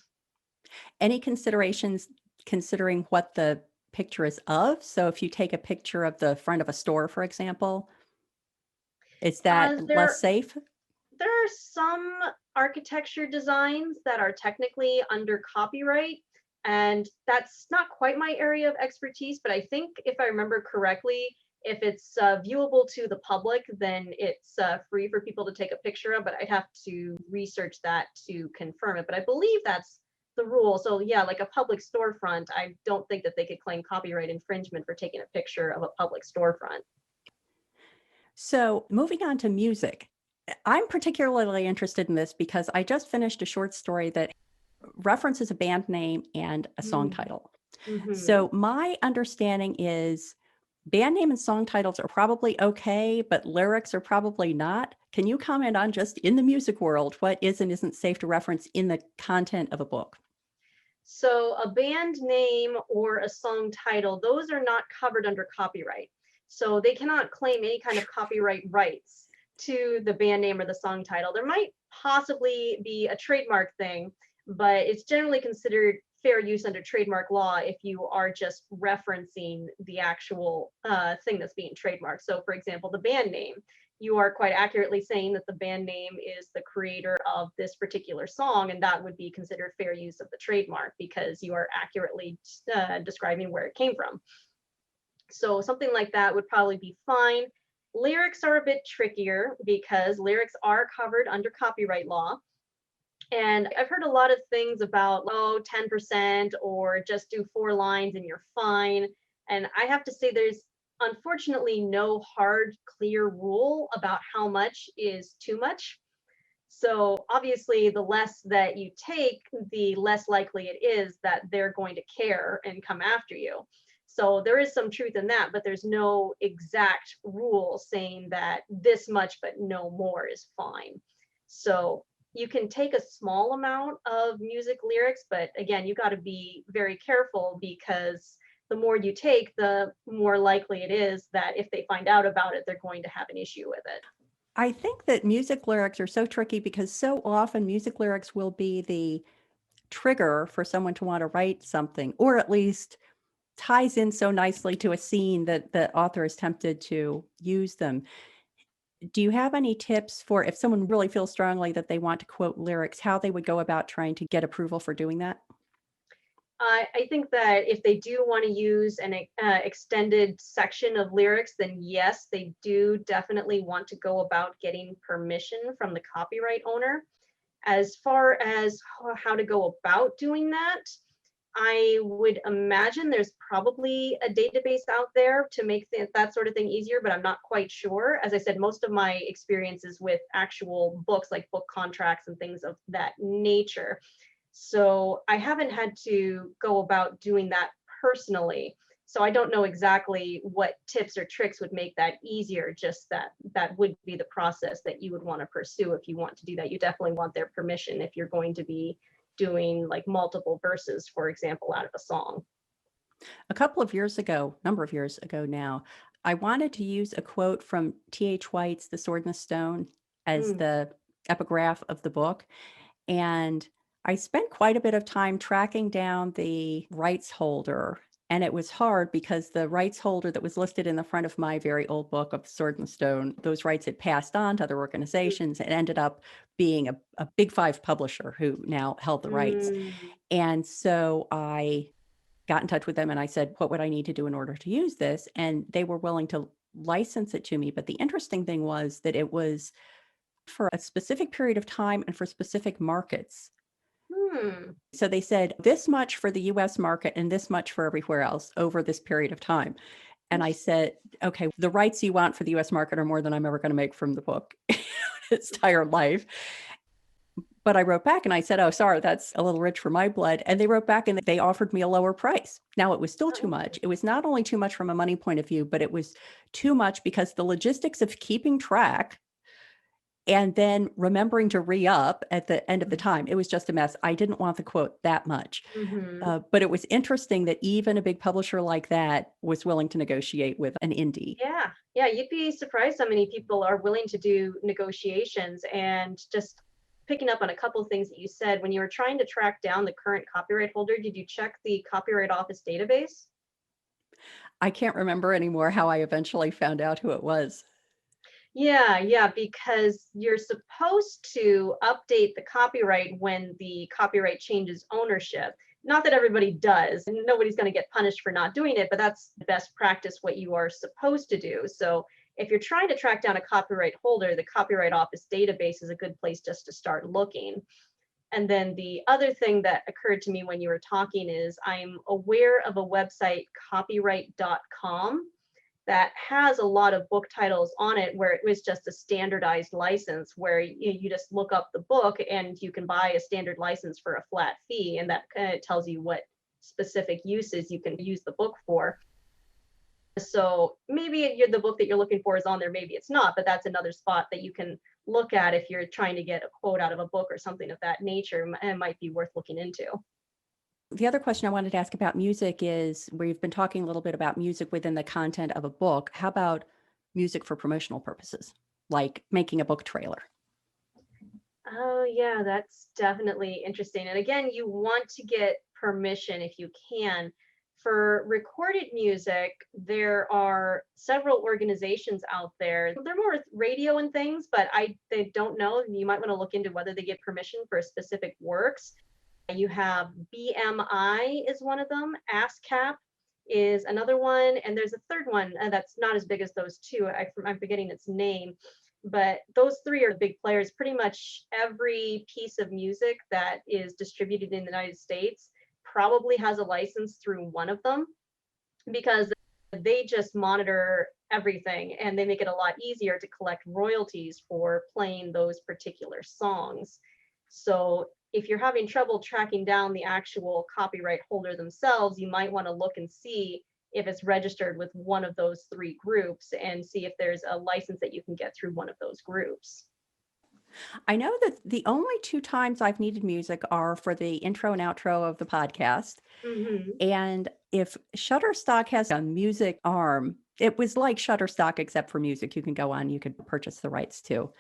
A: Any considerations considering what the picture is of? So if you take a picture of the front of a store, for example, is that less
B: There
A: safe?
B: there are some architecture designs that are technically under copyright, and that's not quite my area of expertise, but I think if I remember correctly, if it's viewable to the public, then it's free for people to take a picture of, but I'd have to research that to confirm it. But I believe that's the rule. So yeah, like a public storefront, I don't think that they could claim copyright infringement for taking a picture of a public storefront.
A: So moving on to music, I'm particularly interested in this because I just finished a short story that references a band name and a song title.
B: Mm-hmm.
A: So my understanding is band name and song titles are probably okay, but lyrics are probably not. Can you comment on, just in the music world, what is and isn't safe to reference in the content of a book?
B: So a band name or a song title, those are not covered under copyright. So they cannot claim any kind of copyright rights to the band name or the song title. There might possibly be a trademark thing, but it's generally considered fair use under trademark law if you are just referencing the actual thing that's being trademarked. So, for example, the band name, you are quite accurately saying that the band name is the creator of this particular song, and that would be considered fair use of the trademark because you are accurately describing where it came from. So something like that would probably be fine. Lyrics are a bit trickier because lyrics are covered under copyright law. And I've heard a lot of things about, oh, 10% or just do 4 lines and you're fine. And I have to say, there's unfortunately no hard, clear rule about how much is too much. So obviously, the less that you take, the less likely it is that they're going to care and come after you. So there is some truth in that, but there's no exact rule saying that this much but no more is fine. So you can take a small amount of music lyrics, but again, you got to be very careful because the more you take, the more likely it is that if they find out about it, they're going to have an issue with it.
A: I think that music lyrics are so tricky because so often music lyrics will be the trigger for someone to want to write something, or at least ties in so nicely to a scene that the author is tempted to use them. Do you have any tips for if someone really feels strongly that they want to quote lyrics, how they would go about trying to get approval for doing that?
B: I think that if they do want to use an extended section of lyrics, then yes, they do definitely want to go about getting permission from the copyright owner. As far as how to go about doing that, I would imagine there's probably a database out there to make that sort of thing easier, but I'm not quite sure. As I said, most of my experiences with actual books, like book contracts and things of that nature. So I haven't had to go about doing that personally. So I don't know exactly what tips or tricks would make that easier, just that that would be the process that you would want to pursue if you want to do that. You definitely want their permission if you're going to be doing like multiple verses, for example, out of a song.
A: A couple of years ago, number of years ago now, I wanted to use a quote from T.H. White's The Sword and the Stone as
B: Mm,
A: the epigraph of the book. And I spent quite a bit of time tracking down the rights holder And it was hard because the rights holder that was listed in the front of my very old book of Sword and Stone, those rights had passed on to other organizations and ended up being a big five publisher who now held the rights.
B: Mm.
A: And so I got in touch with them and I said, what would I need to do in order to use this? And they were willing to license it to me. But the interesting thing was that it was for a specific period of time and for specific markets.
B: Hmm.
A: So they said this much for the US market and this much for everywhere else over this period of time. And I said, okay, the rights you want for the US market are more than I'm ever going to make from the book its entire life. But I wrote back and I said, oh, sorry, that's a little rich for my blood. And they wrote back and they offered me a lower price. Now, it was still too much. It was not only too much from a money point of view, but it was too much because the logistics of keeping track and then remembering to re-up at the end of the time, it was just a mess. I didn't want the quote that much.
B: Mm-hmm.
A: But it was interesting that even a big publisher like that was willing to negotiate with an indie.
B: Yeah, yeah, you'd be surprised how many people are willing to do negotiations. And just picking up on a couple of things that you said, when you were trying to track down the current copyright holder, did you check the Copyright Office database?
A: I can't remember anymore how I eventually found out who it was.
B: Yeah, yeah, because you're supposed to update the copyright when the copyright changes ownership. Not that everybody does, and nobody's going to get punished for not doing it, but that's best practice, what you are supposed to do. So if you're trying to track down a copyright holder, the Copyright Office database is a good place just to start looking. And then the other thing that occurred to me when you were talking is I'm aware of a website, copyright.com, that has a lot of book titles on it where it was just a standardized license where you just look up the book and you can buy a standard license for a flat fee, and that kind of tells you what specific uses you can use the book for. So maybe the book that you're looking for is on there, maybe it's not, but that's another spot that you can look at if you're trying to get a quote out of a book or something of that nature, and it might be worth looking into.
A: The other question I wanted to ask about music is we've been talking a little bit about music within the content of a book. How about music for promotional purposes, like making a book trailer?
B: Oh, yeah, that's definitely interesting. And again, you want to get permission if you can. For recorded music, there are several organizations out there. They're more with radio and things, but they don't know. You might want to look into whether they get permission for specific works. You have BMI is one of them. ASCAP is another one, and there's a third one that's not as big as those two. I'm forgetting its name, but those three are the big players. Pretty much every piece of music that is distributed in the United States probably has a license through one of them, because they just monitor everything and they make it a lot easier to collect royalties for playing those particular songs. So if you're having trouble tracking down the actual copyright holder themselves, you might want to look and see if it's registered with one of those three groups and see if there's a license that you can get through one of those groups.
A: I know that the only two times I've needed music are for the intro and outro of the podcast.
B: Mm-hmm.
A: And if Shutterstock has a music arm, it was like Shutterstock except for music. You can go on, you could purchase the rights to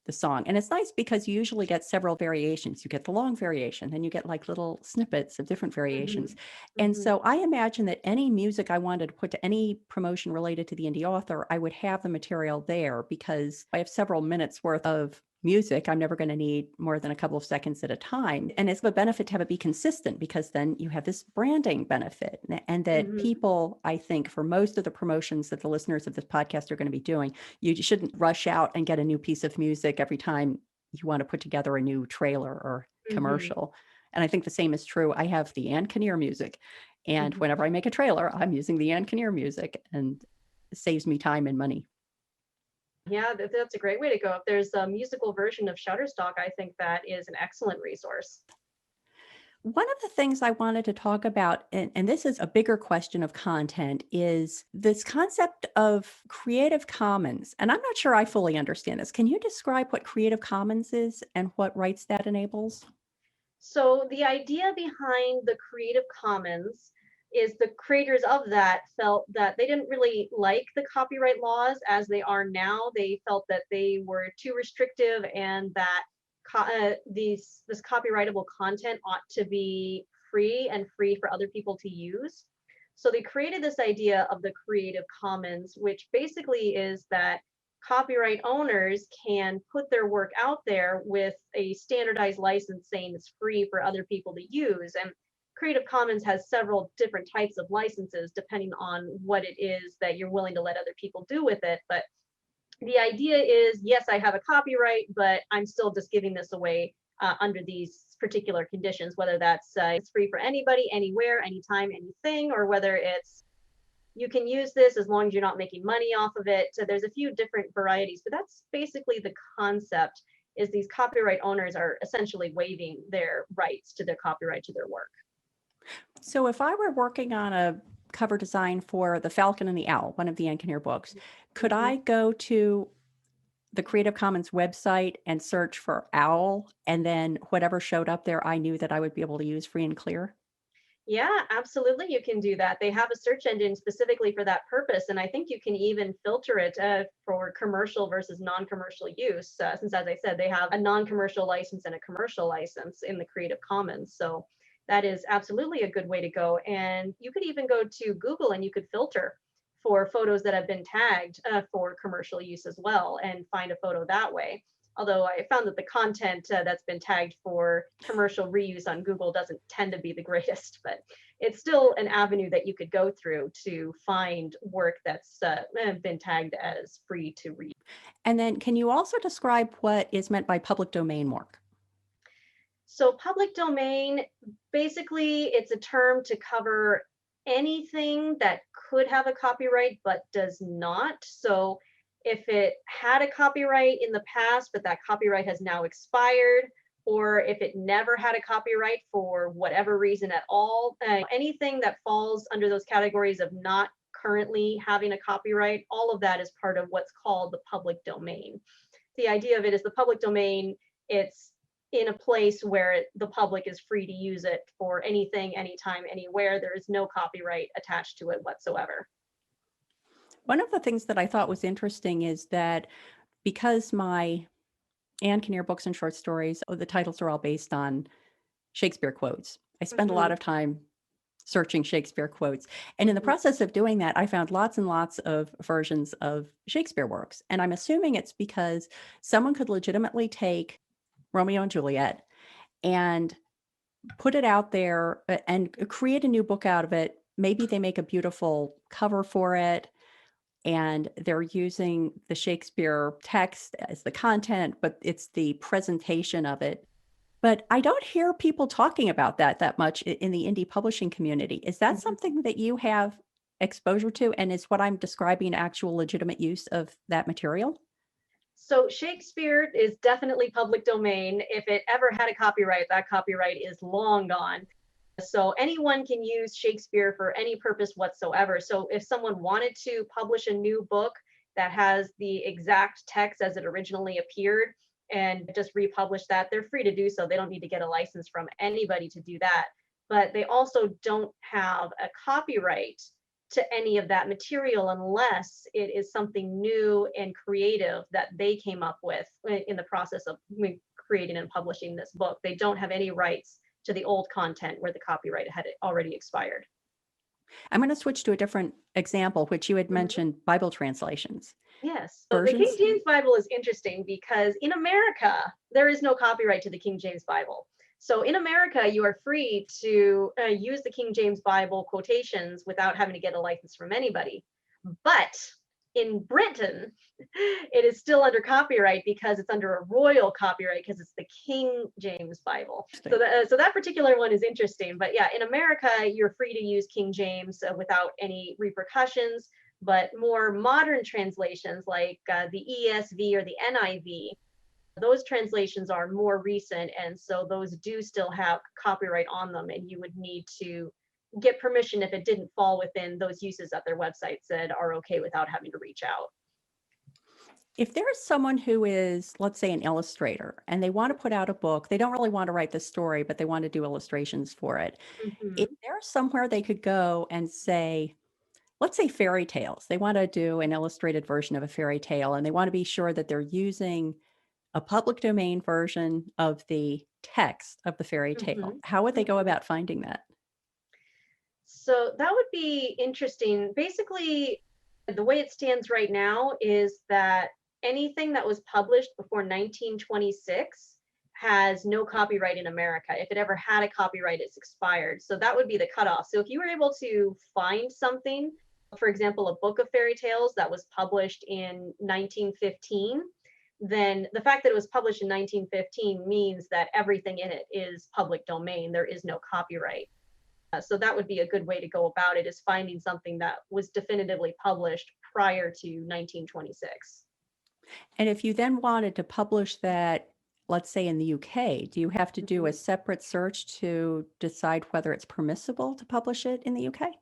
A: the song. And it's nice because you usually get several variations. You get the long variation, then you get like little snippets of different variations.
B: Mm-hmm.
A: And
B: Mm-hmm.
A: so I imagine that any music I wanted to put to any promotion related to the indie author, I would have the material there because I have several minutes worth of music. I'm never going to need more than a couple of seconds at a time. And it's a benefit to have it be consistent because then you have this branding benefit. And that
B: Mm-hmm.
A: people, I think, for most of the promotions that the listeners of this podcast are going to be doing, you shouldn't rush out and get a new piece of music every time you want to put together a new trailer or
B: Mm-hmm.
A: commercial. And I think the same is true. I have the Ann Kinnear music. And
B: Mm-hmm.
A: whenever I make a trailer, I'm using the Ann Kinnear music, and it saves me time and money.
B: Yeah, that's a great way to go. If there's a musical version of Shutterstock, I think that is an excellent resource.
A: One of the things I wanted to talk about, and this is a bigger question of content, is this concept of Creative Commons. And I'm not sure I fully understand this. Can you describe what Creative Commons is and what rights that enables?
B: So the idea behind the Creative Commons is the creators of that felt that they didn't really like the copyright laws as they are now. They felt that they were too restrictive and that this copyrightable content ought to be free and free for other people to use. So they created this idea of the Creative Commons, which basically is that copyright owners can put their work out there with a standardized license saying it's free for other people to use. And Creative Commons has several different types of licenses depending on what it is that you're willing to let other people do with it. But the idea is, yes, I have a copyright, but I'm still just giving this away under these particular conditions, whether that's it's free for anybody, anywhere, anytime, anything, or whether it's you can use this as long as you're not making money off of it. So there's a few different varieties, but that's basically the concept is these copyright owners are essentially waiving their rights to their copyright to their work.
A: So if I were working on a cover design for The Falcon and the Owl, one of the Ankeneer books, could
B: Mhm.
A: I go to the Creative Commons website and search for owl, and then whatever showed up there, I knew that I would be able to use free and clear?
B: Yeah, absolutely. You can do that. They have a search engine specifically for that purpose. And I think you can even filter it for commercial versus non commercial use. Since, as I said, they have a non commercial license and a commercial license in the Creative Commons. So that is absolutely a good way to go. And you could even go to Google and you could filter for photos that have been tagged for commercial use as well and find a photo that way. Although I found that the content that's been tagged for commercial reuse on Google doesn't tend to be the greatest, but it's still an avenue that you could go through to find work that's been tagged as free to read.
A: And then can you also describe what is meant by public domain work?
B: So public domain, basically, it's a term to cover anything that could have a copyright but does not. So if it had a copyright in the past, but that copyright has now expired, or if it never had a copyright for whatever reason at all, anything that falls under those categories of not currently having a copyright, all of that is part of what's called the public domain. The idea of it is the public domain, it's in a place where the public is free to use it for anything, anytime, anywhere. There is no copyright attached to it whatsoever.
A: One of the things that I thought was interesting is that because my Anne Kinnear books and short stories, the titles are all based on Shakespeare quotes. I spend a lot
B: Mhm.
A: of time searching Shakespeare quotes. And in the
B: Mhm.
A: process of doing that, I found lots and lots of versions of Shakespeare works. And I'm assuming it's because someone could legitimately take Romeo and Juliet and put it out there and create a new book out of it. Maybe they make a beautiful cover for it and they're using the Shakespeare text as the content, but it's the presentation of it. But I don't hear people talking about that much in the indie publishing community. Is that
B: Mhm.
A: something that you have exposure to? And is what I'm describing actual legitimate use of that material?
B: So Shakespeare is definitely public domain. If it ever had a copyright, that copyright is long gone. So anyone can use Shakespeare for any purpose whatsoever. So if someone wanted to publish a new book that has the exact text as it originally appeared and just republish that, they're free to do so. They don't need to get a license from anybody to do that. But they also don't have a copyright to any of that material unless it is something new and creative that they came up with in the process of creating and publishing this book. They don't have any rights to the old content where the copyright had already expired.
A: I'm going to switch to a different example, which you had
B: Mhm.
A: mentioned Bible translations.
B: Yes. So the King
A: Versions?
B: James Bible is interesting because in America, there is no copyright to the King James Bible. So in America, you are free to use the King James Bible quotations without having to get a license from anybody. But in Britain, it is still under copyright because it's under a royal copyright because it's the King James Bible. So that particular one is interesting. But yeah, in America, you're free to use King James without any repercussions. But more modern translations like the ESV or the NIV, those translations are more recent, and so those do still have copyright on them, and you would need to get permission if it didn't fall within those uses that their website said are okay without having to reach out.
A: If there's someone who is, let's say, an illustrator, and they want to put out a book, they don't really want to write the story, but they want to do illustrations for it. Is
B: Mhm.
A: there somewhere they could go and say, let's say fairy tales. They want to do an illustrated version of a fairy tale, and they want to be sure that they're using a public domain version of the text of the fairy tale.
B: Mhm.
A: How would they go
B: Mhm.
A: about finding that?
B: So that would be interesting. Basically, the way it stands right now is that anything that was published before 1926 has no copyright in America. If it ever had a copyright, it's expired. So that would be the cutoff. So if you were able to find something, for example, a book of fairy tales that was published in 1915, then the fact that it was published in 1915 means that everything in it is public domain. There is no copyright. So that would be a good way to go about it, is finding something that was definitively published prior to 1926.
A: And if you then wanted to publish that, let's say in the UK, do you have to do
B: Mhm.
A: a separate search to decide whether it's permissible to publish it in the UK?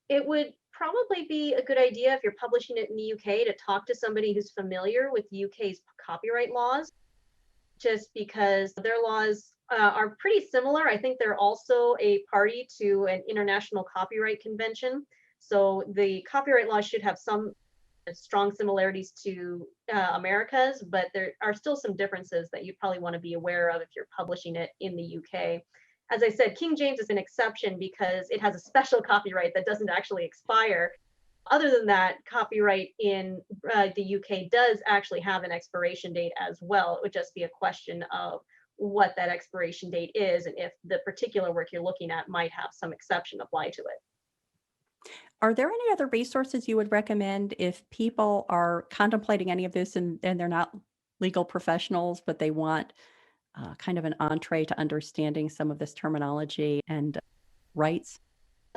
B: It would probably be a good idea if you're publishing it in the UK to talk to somebody who's familiar with UK's copyright laws, just because their laws are pretty similar. I think they're also a party to an international copyright convention. So the copyright laws should have some strong similarities to America's, but there are still some differences that you probably want to be aware of if you're publishing it in the UK. As I said, King James is an exception because it has a special copyright that doesn't actually expire. Other than that, copyright in the UK does actually have an expiration date as well. It would just be a question of what that expiration date is and if the particular work you're looking at might have some exception apply to it.
A: Are there any other resources you would recommend if people are contemplating any of this and they're not legal professionals, but they want kind of an entree to understanding some of this terminology and rights?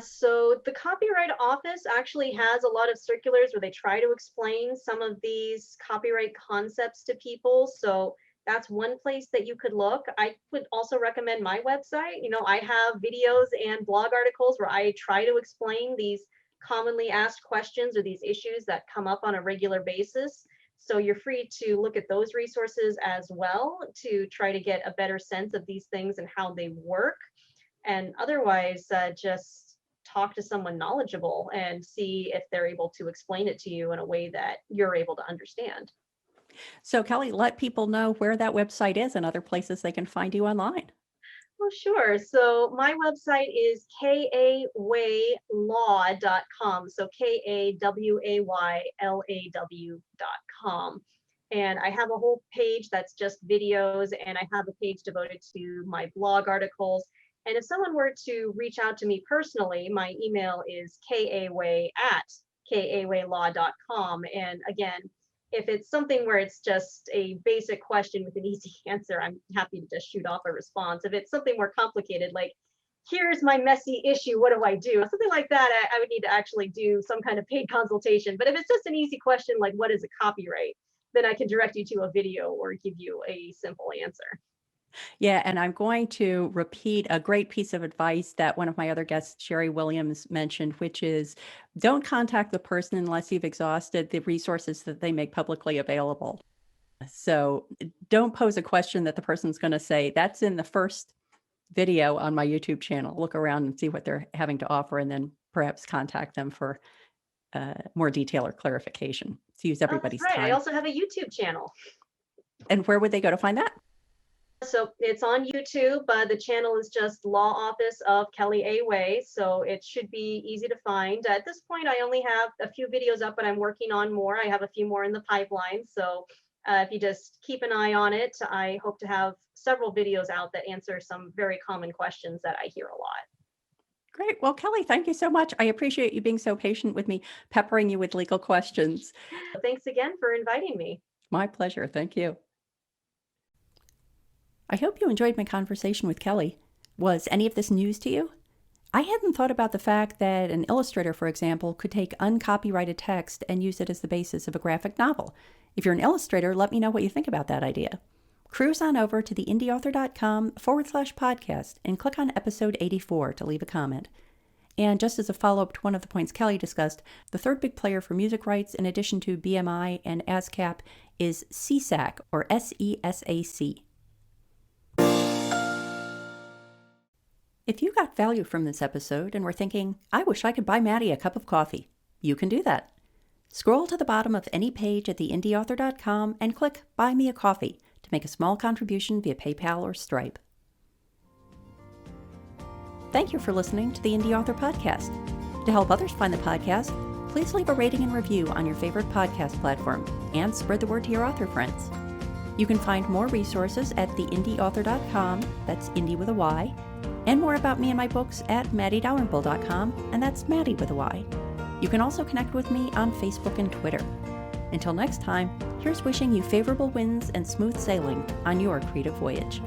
B: So the Copyright Office actually has a lot of circulars where they try to explain some of these copyright concepts to people. So that's one place that you could look. I would also recommend my website. I have videos and blog articles where I try to explain these commonly asked questions or these issues that come up on a regular basis. So you're free to look at those resources as well to try to get a better sense of these things and how they work. And otherwise, just talk to someone knowledgeable and see if they're able to explain it to you in a way that you're able to understand.
A: So, Kelley, let people know where that website is and other places they can find you online.
B: Well, sure. So my website is kawaylaw.com. So kawaylaw.com. And I have a whole page that's just videos, and I have a page devoted to my blog articles. And if someone were to reach out to me personally, my email is kaway@kawaylaw.com. And again, if it's something where it's just a basic question with an easy answer, I'm happy to just shoot off a response. If it's something more complicated, like, here's my messy issue, what do I do? Something like that, I would need to actually do some kind of paid consultation. But if it's just an easy question, like what is a copyright, then I can direct you to a video or give you a simple answer.
A: Yeah, and I'm going to repeat a great piece of advice that one of my other guests, Sherry Williams, mentioned, which is don't contact the person unless you've exhausted the resources that they make publicly available. So don't pose a question that the person's going to say, that's in the first video on my YouTube channel. Look around and see what they're having to offer, and then perhaps contact them for more detail or clarification to use
B: Oh, that's
A: everybody's
B: right. I
A: time.
B: also have a YouTube channel.
A: And where would they go to find that?
B: So it's on YouTube. The channel is just Law Office of Kelley A. Way, so it should be easy to find. At this point, I only have a few videos up, but I'm working on more. I have a few more in the pipeline. So if you just keep an eye on it, I hope to have several videos out that answer some very common questions that I hear a lot.
A: Great. Well, Kelley, thank you so much. I appreciate you being so patient with me, peppering you with legal questions.
B: Thanks again for inviting me.
A: My pleasure. Thank you. I hope you enjoyed my conversation with Kelley. Was any of this news to you? I hadn't thought about the fact that an illustrator, for example, could take uncopyrighted text and use it as the basis of a graphic novel. If you're an illustrator, let me know what you think about that idea. Cruise on over to theindyauthor.com/podcast and click on episode 84 to leave a comment. And just as a follow-up to one of the points Kelley discussed, the third big player for music rights, in addition to BMI and ASCAP, is SESAC, or SESAC. If you got value from this episode and were thinking, I wish I could buy Matty a cup of coffee, you can do that. Scroll to the bottom of any page at theindyauthor.com and click Buy Me a Coffee to make a small contribution via PayPal or Stripe. Thank you for listening to the Indie Author Podcast. To help others find the podcast, please leave a rating and review on your favorite podcast platform and spread the word to your author friends. You can find more resources at theindyauthor.com, that's Indy with a Y, and more about me and my books at mattydalrymple.com, and that's Matty with a Y. You can also connect with me on Facebook and Twitter. Until next time, here's wishing you favorable winds and smooth sailing on your creative voyage.